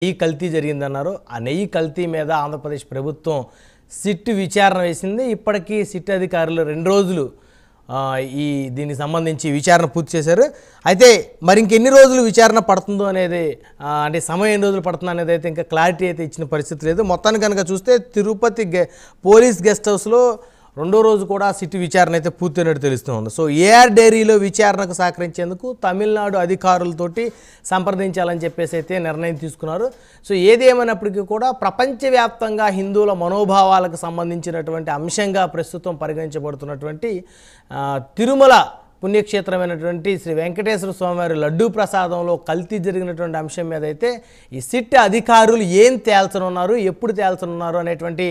నెయ్యి కల్తీ జరిగిందన్నారు. ఆ నెయ్యి కల్తీ మీద ఆంధ్రప్రదేశ్ ప్రభుత్వం సిట్ విచారణ వేసింది. ఇప్పటికీ సిట్ అధికారులు 2 రోజులు దీనికి సంబంధించి విచారణ పూర్తి చేశారు. అయితే మరి ఇంకెన్ని రోజులు విచారణ పడుతుందో అనేది, అంటే సమయం ఎన్ని రోజులు పడుతుందో అనేది అయితే ఇంకా క్లారిటీ అయితే ఇచ్చిన పరిస్థితి లేదు. మొత్తాన్ని కనుక చూస్తే తిరుపతి పోలీస్ గెస్ట్ హౌస్లో 2వ రోజు కూడా సిట్ విచారణ అయితే పూర్తయినట్టు తెలుస్తుంది. సో ఏఆర్ డైరీలో విచారణకు సహకరించేందుకు తమిళనాడు అధికారులతోటి సంప్రదించాలని చెప్పేసి అయితే నిర్ణయం తీసుకున్నారు. సో ఏది ఏమైనప్పటికీ కూడా ప్రపంచవ్యాప్తంగా హిందువుల మనోభావాలకు సంబంధించినటువంటి అంశంగా ప్రస్తుతం పరిగణించబడుతున్నటువంటి తిరుమల పుణ్యక్షేత్రమైనటువంటి శ్రీ వెంకటేశ్వర స్వామివారి లడ్డూ ప్రసాదంలో కల్తీ జరిగినటువంటి అంశం మీద అయితే ఈ సిట్ అధికారులు ఏం తేల్చనున్నారు, ఎప్పుడు తేల్చనున్నారు అనేటువంటి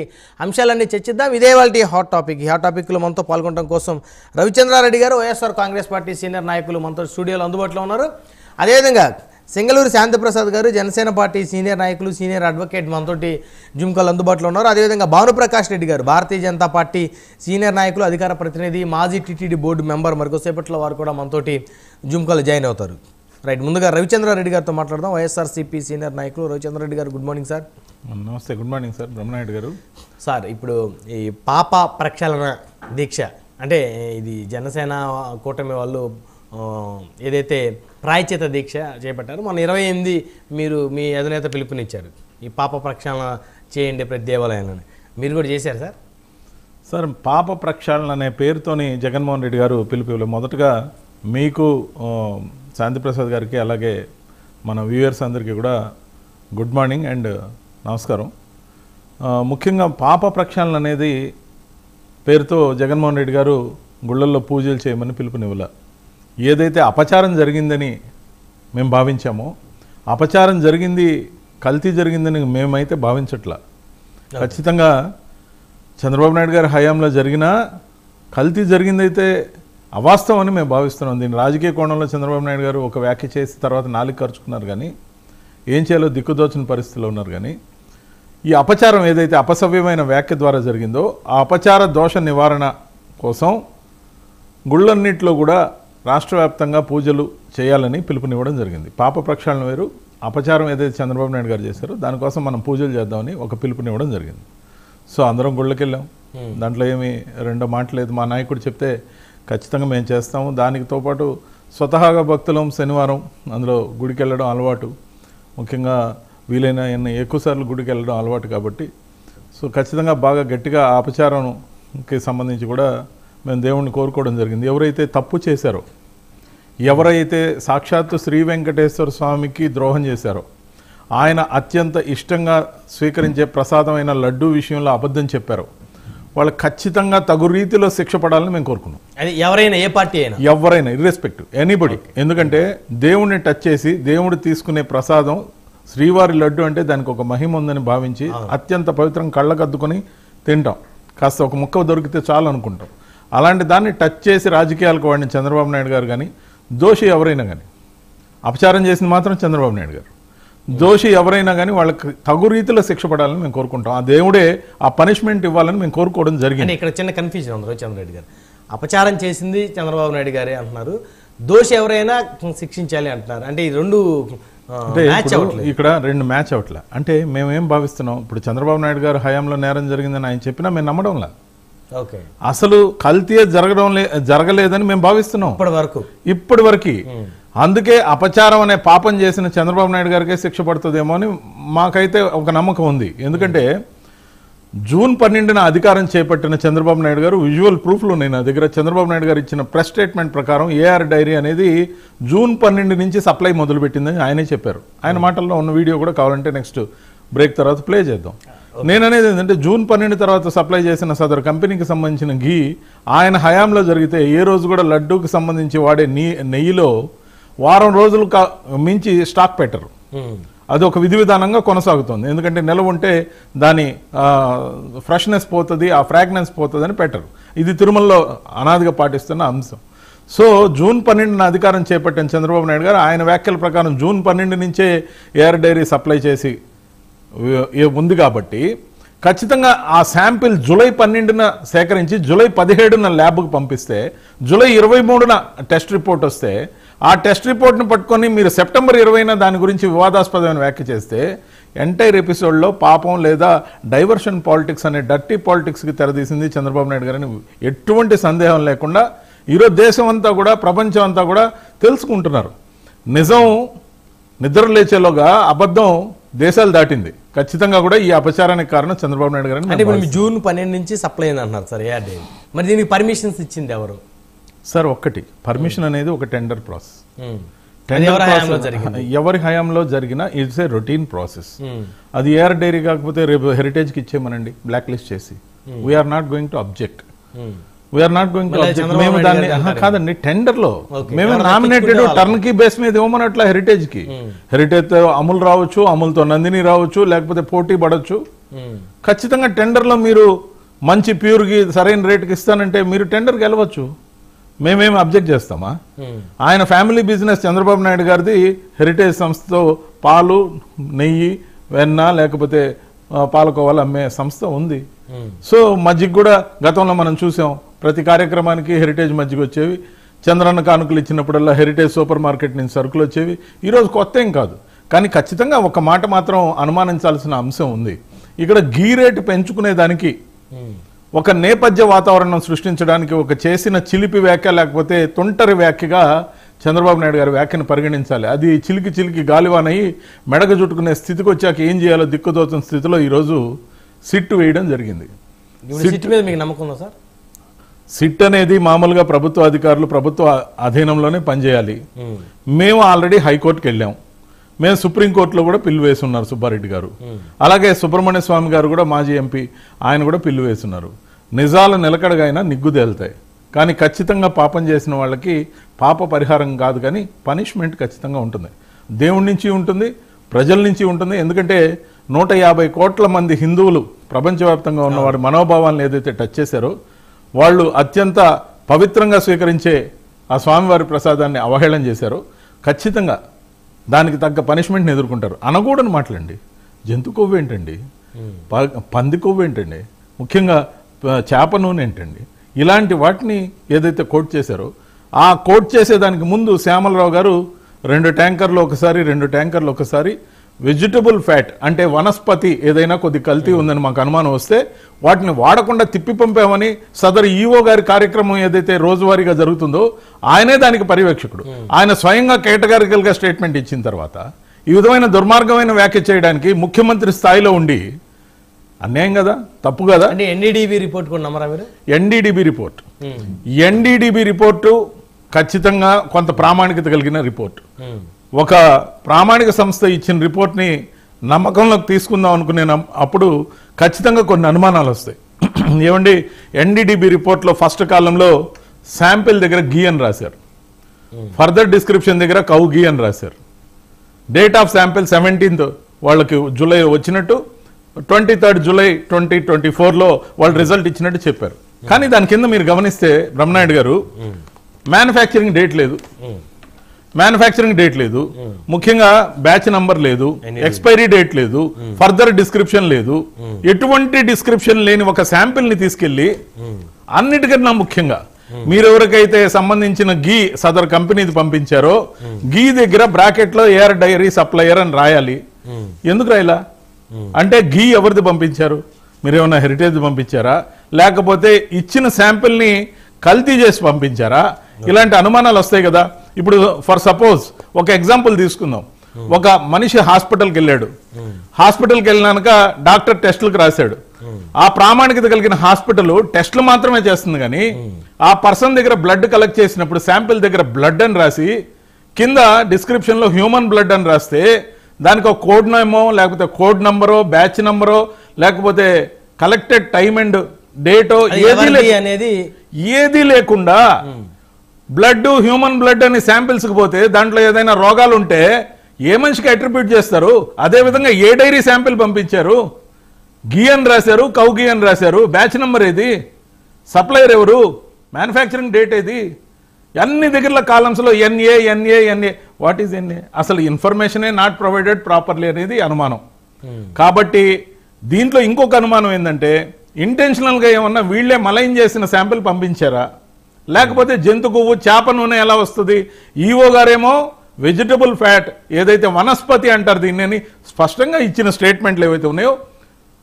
అంశాలన్నీ చర్చిద్దాం. ఇదే వాళ్ళ హాట్ టాపిక్. ఈ హాట్ టాపిక్లో మనతో పాల్గొనడం కోసం రవిచంద్రారెడ్డి గారు, వైఎస్ఆర్ కాంగ్రెస్ పార్టీ సీనియర్ నాయకులు మనతో స్టూడియోలో అందుబాటులో ఉన్నారు. అదేవిధంగా సింగళూరు శాంతిప్రసాద్ గారు, జనసేన పార్టీ సీనియర్ నాయకులు, సీనియర్ అడ్వకేట్ మనతోటి జుమ్కాలు అందుబాటులో ఉన్నారు. అదేవిధంగా భానుప్రకాష్ రెడ్డి గారు, భారతీయ జనతా పార్టీ సీనియర్ నాయకులు, అధికార ప్రతినిధి, మాజీ టీటీడీ బోర్డు మెంబర్, మరికొసేపట్లో వారు కూడా మనతోటి జుమ్కాలు జాయిన్ అవుతారు. రైట్, ముందుగా రవిచంద్రారెడ్డి గారితో మాట్లాడదాం. వైఎస్ఆర్సీపీ సీనియర్ నాయకులు రవిచంద్రారెడ్డి గారు, గుడ్ మార్నింగ్ సార్. నమస్తే, గుడ్ మార్నింగ్ సార్. బ్రహ్మనాయుడు గారు. సార్, ఇప్పుడు ఈ పాప ప్రక్షాళన దీక్ష అంటే ఇది జనసేన కూటమి వాళ్ళు ఏదైతే ప్రాయశ్చిత దీక్ష చేపట్టారు, మన 28 మీరు మీ అధినేత పిలుపునిచ్చారు, ఈ పాప ప్రక్షాళన చేయండి ప్రతి దేవాలయాలను. మీరు కూడా చేశారు సార్? సార్, పాప ప్రక్షాళన అనే పేరుతోని జగన్మోహన్ రెడ్డి గారు పిలుపు ఇవ్వలేదు. మొదటగా మీకు, శాంతిప్రసాద్ గారికి, అలాగే మన వ్యూయర్స్ అందరికీ కూడా గుడ్ మార్నింగ్ అండ్ నమస్కారం. ముఖ్యంగా పాప ప్రక్షాళన అనేది పేరుతో జగన్మోహన్ రెడ్డి గారు గుళ్ళల్లో పూజలు చేయమని పిలుపునివ్వలే. ఏదైతే అపచారం జరిగిందని మేము భావించామో, అపచారం జరిగింది, కల్తీ జరిగిందని మేమైతే భావించట్లా. ఖచ్చితంగా చంద్రబాబు నాయుడు గారి హయాంలో జరిగినా కల్తీ జరిగిందైతే అవాస్తవం అని మేము భావిస్తున్నాం. దీన్ని రాజకీయ కోణంలో చంద్రబాబు నాయుడు గారు ఒక వ్యాఖ్య చేసి తర్వాత నాలుగు ఖర్చుకున్నారు, కానీ ఏం చేయాలో దిక్కుదోచిన పరిస్థితిలో ఉన్నారు. కానీ ఈ అపచారం ఏదైతే అపసవ్యమైన వ్యాఖ్య ద్వారా జరిగిందో, ఆ అపచార దోష నివారణ కోసం గుళ్ళన్నింటిలో కూడా రాష్ట్ర వ్యాప్తంగా పూజలు చేయాలని పిలుపునివ్వడం జరిగింది. పాప ప్రక్షాళన వేరు, అపచారం ఏదైతే చంద్రబాబు నాయుడు గారు చేశారో దానికోసం మనం పూజలు చేద్దామని ఒక పిలుపునివ్వడం జరిగింది. సో అందరం గుళ్ళకి వెళ్ళాం, దాంట్లో ఏమీ రెండో మాట లేదు. మా నాయకుడు చెప్తే ఖచ్చితంగా మేము చేస్తాము. దానితో పాటు స్వతహాగా భక్తులం శనివారం అందులో గుడికి వెళ్ళడం అలవాటు, ముఖ్యంగా వీలైన ఎక్కువసార్లు గుడికి వెళ్ళడం అలవాటు కాబట్టి సో ఖచ్చితంగా బాగా గట్టిగా అపచారంకి సంబంధించి కూడా మేము దేవుణ్ణి కోరుకోవడం జరిగింది. ఎవరైతే తప్పు చేశారో, ఎవరైతే సాక్షాత్తు శ్రీ వెంకటేశ్వర స్వామికి ద్రోహం చేశారో, ఆయన అత్యంత ఇష్టంగా స్వీకరించే ప్రసాదమైన లడ్డూ విషయంలో అబద్ధం చెప్పారో, వాళ్ళు ఖచ్చితంగా తగు రీతిలో శిక్ష పడాలని మేము కోరుకున్నాం. అది ఎవరైనా, ఏ పార్టీ అయినా, ఎవరైనా, ఇర్రెస్పెక్టివ్ ఎనీబడి. ఎందుకంటే దేవుణ్ణి టచ్ చేసి దేవుడు తీసుకునే ప్రసాదం శ్రీవారి లడ్డు అంటే దానికి ఒక మహిమ ఉందని భావించి అత్యంత పవిత్రం కళ్ళకద్దుకొని తింటాం. కాస్త ఒక ముక్క దొరికితే చాలు అనుకుంటాం. అలాంటి దాన్ని టచ్ చేసి రాజకీయాలకు వాడిన చంద్రబాబు నాయుడు గారు కానీ, దోషి ఎవరైనా కానీ, అపచారం చేసింది మాత్రం చంద్రబాబు నాయుడు గారు, దోషి ఎవరైనా కానీ వాళ్ళకి తగు రీతిలో శిక్ష పడాలని మేము కోరుకుంటాం. ఆ దేవుడే ఆ పనిష్మెంట్ ఇవ్వాలని మేము కోరుకోవడం జరిగింది. ఇక్కడ చిన్న కన్ఫ్యూజన్ ఉంది రవిచంద్రరెడ్డి గారు. అపచారం చేసింది చంద్రబాబు నాయుడు గారే అంటున్నారు, దోషి ఎవరైనా శిక్షించాలి అంటున్నారు. అంటే ఈ రెండు ఇక్కడ రెండు మ్యాచ్ అవట్లే. అంటే మేమేం భావిస్తున్నాం, ఇప్పుడు చంద్రబాబు నాయుడు గారు హయాంలో నేరం జరిగిందని ఆయన చెప్పినా మేము నమ్మడంలా. అసలు కల్తీ జరగలేదని మేము భావిస్తున్నాం ఇప్పటి వరకు. అందుకే అపచారం అనే పాపం చేసిన చంద్రబాబు నాయుడు గారికే శిక్ష పడుతుందేమో అని మాకైతే ఒక నమ్మకం ఉంది. ఎందుకంటే జూన్ 12న అధికారం చేపట్టిన చంద్రబాబు నాయుడు గారు, విజువల్ ప్రూఫ్లు ఉన్నాయి నా దగ్గర, చంద్రబాబు నాయుడు గారు ఇచ్చిన ప్రెస్ స్టేట్మెంట్ ప్రకారం ఏఆర్ డైరీ అనేది జూన్ 12 నుంచి సప్లై మొదలుపెట్టిందని ఆయనే చెప్పారు. ఆయన మాటల్లో ఉన్న వీడియో కూడా కావాలంటే నెక్స్ట్ బ్రేక్ తర్వాత ప్లే చేద్దాం. నేననేది ఏంటంటే జూన్ 12 తర్వాత సప్లై చేసిన సదరు కంపెనీకి సంబంధించిన ఘీ ఆయన హయాంలో జరిగితే ఏ రోజు కూడా లడ్డూకి సంబంధించి వాడే నెయ్యిలో వారం రోజులు మించి స్టాక్ పెట్టరు. అది ఒక విధి విధానంగా కొనసాగుతుంది. ఎందుకంటే నిలవ ఉంటే దాని ఫ్రెష్నెస్ పోతుంది, ఆ ఫ్రాగ్రెన్స్ పోతుంది అని పెట్టరు. ఇది తిరుమలలో అనాదిగా పాటిస్తున్న అంశం. సో జూన్ 12న అధికారం చేపట్టిన చంద్రబాబు నాయుడు గారు ఆయన వ్యాఖ్యల ప్రకారం జూన్ 12 నుంచే ఏఆర్ డైరీ సప్లై చేసి ఉంది కాబట్టి ఖచ్చితంగా ఆ శాంపిల్ జూలై 12న సేకరించి జూలై 17న ల్యాబ్కు పంపిస్తే, జూలై 23న టెస్ట్ రిపోర్ట్ వస్తే ఆ టెస్ట్ రిపోర్ట్ను పట్టుకొని మీరు సెప్టెంబర్ 20న దాని గురించి వివాదాస్పదమైన వ్యాఖ్య చేస్తే ఎంటైర్ ఎపిసోడ్లో పాపం లేదా డైవర్షన్ పాలిటిక్స్ అనే డర్టీ పాలిటిక్స్కి తెరదీసింది చంద్రబాబు నాయుడు గారని ఎటువంటి సందేహం లేకుండా ఈరోజు దేశం అంతా కూడా ప్రపంచం అంతా కూడా తెలుసుకుంటున్నారు. నిజం నిద్ర లేచేలోగా అబద్ధం దేశాలు దాటింది. ఖచ్చితంగా కూడా ఈ అపచారానికి కారణం చంద్రబాబు నాయుడు గారని. అంటే ఇప్పుడు జూన్ 12 నుంచి సప్లై అయింది అంటున్నారు సార్ ఏఆర్డీ. మరి దీనికి పర్మిషన్స్ ఇచ్చింది ఎవరు సార్? ఒక్కటి పర్మిషన్ అనేది ఒక టెండర్ ప్రాసెస్. ఎవరి హయాంలో జరిగిన ఇట్స్ ఏ రొటీన్ ప్రాసెస్. అది ఏఆర్ డైరీ కాకపోతే రేపు హెరిటేజ్కి ఇచ్చేమనండి బ్లాక్ లిస్ట్ చేసి. We're not going to object. We're not going to object. మేము దాన్ని కాదండి, టెండర్ లో మేము నామినేటెడ్ టర్న్ కి బేస్ మీద ఇవ్వమన్నట్ల హెరిటేజ్ కి. హెరిటేజ్ అమూల్ రావచ్చు, అమూల్తో నందిని రావచ్చు, లేకపోతే పోటీ పడవచ్చు. ఖచ్చితంగా టెండర్ లో మీరు మంచి ప్యూర్ కి సరైన రేటుకి ఇస్తానంటే మీరు టెండర్కి వెళ్ళవచ్చు. మేమేమి అబ్జెక్ట్ చేస్తామా? ఆయన ఫ్యామిలీ బిజినెస్ చంద్రబాబు నాయుడు గారిది హెరిటేజ్ సంస్థతో పాలు, నెయ్యి, వెన్న లేకపోతే పాలకోవాలు అమ్మే సంస్థ ఉంది. సో మజ్జిగ కూడా గతంలో మనం చూసాం, ప్రతి కార్యక్రమానికి హెరిటేజ్ మజ్జిగ వచ్చేవి. చంద్రన్న కానుకలు ఇచ్చినప్పుడల్లా హెరిటేజ్ సూపర్ మార్కెట్ నుంచి సరుకులు వచ్చేవి. ఈరోజు కొత్త ఏం కాదు. కానీ ఖచ్చితంగా ఒక మాట మాత్రం అనుమానించాల్సిన అంశం ఉంది. ఇక్కడ గీ రేటు పెంచుకునేదానికి ఒక నేపథ్య వాతావరణం సృష్టించడానికి ఒక చేసిన చిలిపి వ్యాఖ్య లేకపోతే తొంటరి వ్యాఖ్యగా చంద్రబాబు నాయుడు గారి వ్యాఖ్యను పరిగణించాలి. అది చిలికి చిలికి గాలివానయ్యి మెడగ చుట్టుకునే స్థితికి వచ్చాక ఏం చేయాలో దిక్కుతోచిన స్థితిలో ఈరోజు సిట్ వేయడం జరిగింది. సిట్ మీద మీకు నమ్మకం ఉందా సార్? సిట్ అనేది మామూలుగా ప్రభుత్వ అధికారులు ప్రభుత్వ అధీనంలోనే పనిచేయాలి. మేము ఆల్రెడీ హైకోర్టుకి వెళ్ళాం. మేము సుప్రీంకోర్టులో కూడా పిల్లు వేసున్నారు సుబ్బారెడ్డి గారు. అలాగే సుబ్రహ్మణ్య స్వామి గారు కూడా మాజీ ఎంపీ, ఆయన కూడా పిల్లు వేసున్నారు. నిజాలు నిలకడగా అయినా నిగ్గుదేలుతాయి. కానీ ఖచ్చితంగా పాపం చేసిన వాళ్ళకి పాప పరిహారం కాదు, కానీ పనిష్మెంట్ ఖచ్చితంగా ఉంటుంది. దేవుడి నుంచి ఉంటుంది, ప్రజల నుంచి ఉంటుంది. ఎందుకంటే 150 కోట్ల మంది హిందువులు ప్రపంచవ్యాప్తంగా ఉన్న వారి మనోభావాలను ఏదైతే టచ్ చేశారో వాళ్ళు అత్యంత పవిత్రంగా స్వీకరించే ఆ స్వామివారి ప్రసాదాన్ని అవహేళన చేశారో ఖచ్చితంగా దానికి తగ్గ పనిష్మెంట్ని ఎదుర్కొంటారు. అనకూడని మాటలండి. జంతు కొవ్వు ఏంటండి, పంది కొవ్వు ఏంటండి, ముఖ్యంగా చేప నూనె ఏంటండి, ఇలాంటి వాటిని ఏదైతే కోట్ చేశారో ఆ కోట్ చేసేదానికి ముందు శ్యామలరావు గారు 2 ట్యాంకర్లు ఒకసారి వెజిటబుల్ ఫ్యాట్ అంటే వనస్పతి ఏదైనా కొద్ది కల్తీ ఉందని మాకు అనుమానం వస్తే వాటిని వాడకుండా తిప్పి పంపామని సదరు ఈఓ గారి కార్యక్రమం ఏదైతే రోజువారీగా జరుగుతుందో ఆయనే దానికి పర్యవేక్షకుడు. ఆయన స్వయంగా కేటగారికల్ గా స్టేట్మెంట్ ఇచ్చిన తర్వాత ఈ విధమైన దుర్మార్గమైన వ్యాఖ్య చేయడానికి ముఖ్యమంత్రి స్థాయిలో ఉండి అన్యాయం కదా, తప్పు కదా. అంటే ఎన్డీడీబీ రిపోర్ట్ కూడా నమ్మరా మీరు? ఎన్డీడీబీ రిపోర్టు ఖచ్చితంగా కొంత ప్రామాణికత కలిగిన రిపోర్ట్. ఒక ప్రామాణిక సంస్థ ఇచ్చిన రిపోర్ట్ని నమ్మకంలోకి తీసుకుందాం అనుకునే అప్పుడు ఖచ్చితంగా కొన్ని అనుమానాలు వస్తాయి. ఏమండి, ఎన్డీడీబీ రిపోర్ట్లో ఫస్ట్ కాలంలో శాంపిల్ దగ్గర గీ అని రాశారు, ఫర్దర్ డిస్క్రిప్షన్ దగ్గర కౌ గీ అని రాశారు. డేట్ ఆఫ్ శాంపిల్ 17th వాళ్ళకి జూలై వచ్చినట్టు, 23rd July 2024లో వాళ్ళు రిజల్ట్ ఇచ్చినట్టు చెప్పారు. కానీ దాని కింద మీరు గమనిస్తే బ్రహ్మనాయుడు గారు మ్యానుఫ్యాక్చరింగ్ డేట్ లేదు, ముఖ్యంగా బ్యాచ్ నంబర్ లేదు, ఎక్స్పైరీ డేట్ లేదు, ఫర్దర్ డిస్క్రిప్షన్ లేదు. ఎటువంటి డిస్క్రిప్షన్ లేని ఒక శాంపిల్ ని తీసుకెళ్లి అన్నిటికన్నా ముఖ్యంగా మీరెవరికైతే సంబంధించిన గీ సదర్ కంపెనీది పంపించారో గీ దగ్గర బ్రాకెట్ లో ఏఆర్ డైరీ సప్లయర్ అని రాయాలి. ఎందుకు రాయాలా? అంటే గీ ఎవరిది పంపించారు? మీరేమన్నా హెరిటేజ్ పంపించారా, లేకపోతే ఇచ్చిన శాంపిల్ ని కల్తీ చేసి పంపించారా? ఇలాంటి అనుమానాలు వస్తాయి కదా. ఇప్పుడు ఫర్ సపోజ్ ఒక ఎగ్జాంపుల్ తీసుకుందాం. ఒక మనిషి హాస్పిటల్కి వెళ్ళాడు. హాస్పిటల్కి వెళ్ళినాక డాక్టర్ టెస్టులకు రాశాడు. ఆ ప్రామాణికత కలిగిన హాస్పిటల్ టెస్టులు మాత్రమే చేస్తుంది, కానీ ఆ పర్సన్ దగ్గర బ్లడ్ కలెక్ట్ చేసినప్పుడు శాంపిల్ దగ్గర బ్లడ్ అని రాసి కింద డిస్క్రిప్షన్ లో హ్యూమన్ బ్లడ్ అని రాస్తే దానికి ఒక కోడ్ నేమో లేకపోతే కోడ్ నంబరో బ్యాచ్ నంబరో లేకపోతే కలెక్టెడ్ టైమ్ అండ్ డేటో ఏది లేకుండా బ్లడ్ హ్యూమన్ బ్లడ్ అని శాంపిల్స్ కి పోతే దాంట్లో ఏదైనా రోగాలు ఉంటే ఏ మనిషికి అట్రిబ్యూట్ చేస్తారు? అదే విధంగా ఏ డైరీ శాంపిల్ పంపించారు? గీ అని రాశారు, కౌ గీ అని రాశారు, బ్యాచ్ నెంబర్ ఏది, సప్లయర్ ఎవరు, మ్యానుఫ్యాక్చరింగ్ డేట్ ఏది, అన్ని దగ్గర కాలమ్స్ లో ఎన్ఏ వాట్ ఈజ్ ఎన్ఏ? అసలు ఇన్ఫర్మేషనే నాట్ ప్రొవైడెడ్ ప్రాపర్లీ అనేది అనుమానం. కాబట్టి దీంట్లో ఇంకొక అనుమానం ఏంటంటే ఇంటెన్షనల్ గా ఏమన్నా వీళ్లే మలైన్ చేసిన శాంపిల్ పంపించారా? లేకపోతే జంతు కొవ్వు చేప నూనె ఎలా వస్తుంది? ఈఓ గారేమో వెజిటబుల్ ఫ్యాట్, ఏదైతే వనస్పతి అంటారు దీన్ని, స్పష్టంగా ఇచ్చిన స్టేట్మెంట్లు ఏవైతే ఉన్నాయో,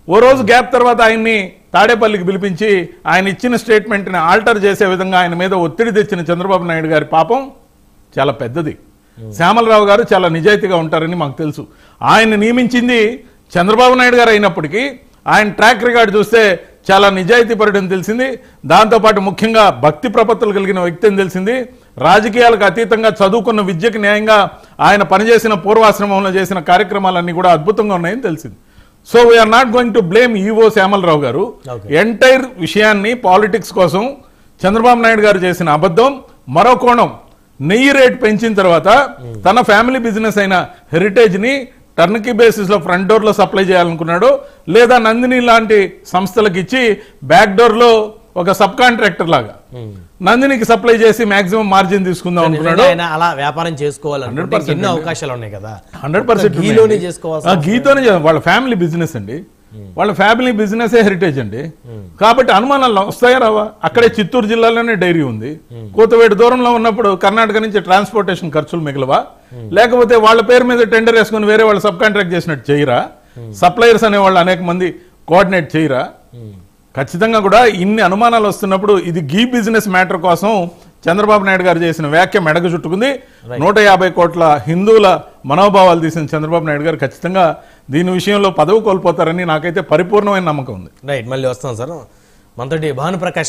ఓ రోజు గ్యాప్ తర్వాత ఆయన్ని తాడేపల్లికి పిలిపించి ఆయన ఇచ్చిన స్టేట్మెంట్ని ఆల్టర్ చేసే విధంగా ఆయన మీద ఒత్తిడి తెచ్చిన చంద్రబాబు నాయుడు గారి పాపం చాలా పెద్దది. శ్యామలరావు గారు చాలా నిజాయితీగా ఉంటారని మాకు తెలుసు. ఆయన నియమించింది చంద్రబాబు నాయుడు గారు అయినప్పటికీ ఆయన ట్రాక్ రికార్డు చూస్తే చాలా నిజాయితీ పరుడని తెలిసింది. దాంతోపాటు ముఖ్యంగా భక్తి ప్రపత్తులు కలిగిన వ్యక్తి అని తెలిసింది. రాజకీయాలకు అతీతంగా చదువుకున్న విద్యకు న్యాయంగా ఆయన పనిచేసిన పూర్వాశ్రమంలో చేసిన కార్యక్రమాలన్నీ కూడా అద్భుతంగా ఉన్నాయని తెలిసింది. So we are not going to blame EO Shyamalarao గారు. ఎంటైర్ విషయాన్ని పాలిటిక్స్ కోసం చంద్రబాబు నాయుడు గారు చేసిన అబద్ధం. మరో కోణం, నెయ్యి రేట్ పెంచిన తర్వాత తన ఫ్యామిలీ బిజినెస్ అయిన హెరిటేజ్ ని టర్నకీ బేసిస్ లో ఫ్రంట్ డోర్ లో సప్లై చేయాలనుకున్నాడు, లేదా నందిని లాంటి సంస్థలకు ఇచ్చి బ్యాక్ డోర్ లో ఒక సబ్ కాంట్రాక్టర్ లాగా నందినికి సప్లై చేసి మాక్సిమం మార్జిన్ తీసుకుందాం అనుకున్నాడు. అలా వ్యాపారం చేసుకోవాలంటే ఎన్నో అవకాశాలు ఉన్నాయి కదా. 100% గీతోనే వాళ్ళ ఫ్యామిలీ బిజినెస్ అండి, వాళ్ళ ఫ్యామిలీ బిజినెస్ హెరిటేజ్ అండి. కాబట్టి అనుమానాలు వస్తాయా రావా? అక్కడే చిత్తూరు జిల్లాలోనే డైరీ ఉంది. కోతవేడు దూరంలో ఉన్నప్పుడు కర్ణాటక నుంచి ట్రాన్స్పోర్టేషన్ ఖర్చులు మిగలవా? లేకపోతే వాళ్ళ పేరు మీద టెండర్ వేసుకుని వేరే వాళ్ళు సబ్ కాంట్రాక్ట్ చేసినట్టు చేయరా? సప్లయర్స్ అనే వాళ్ళు అనేక మంది కోఆర్డినేట్ చేయరా? ఖచ్చితంగా కూడా ఇన్ని అనుమానాలు వస్తున్నప్పుడు ఇది గీ బిజినెస్ మ్యాటర్ కోసం చంద్రబాబు నాయుడు గారు చేసిన వ్యాఖ్య మెడకు చుట్టుకుంది. 150 కోట్ల హిందువుల మనోభావాలు తీసిన చంద్రబాబు నాయుడు గారు ఖచ్చితంగా దీని విషయంలో పదవి కోల్పోతారని నాకైతే పరిపూర్ణమైన నమ్మకం ఉంది. రైట్, మళ్ళీ వస్తాం సార్. మనతోటి భానుప్రకాష్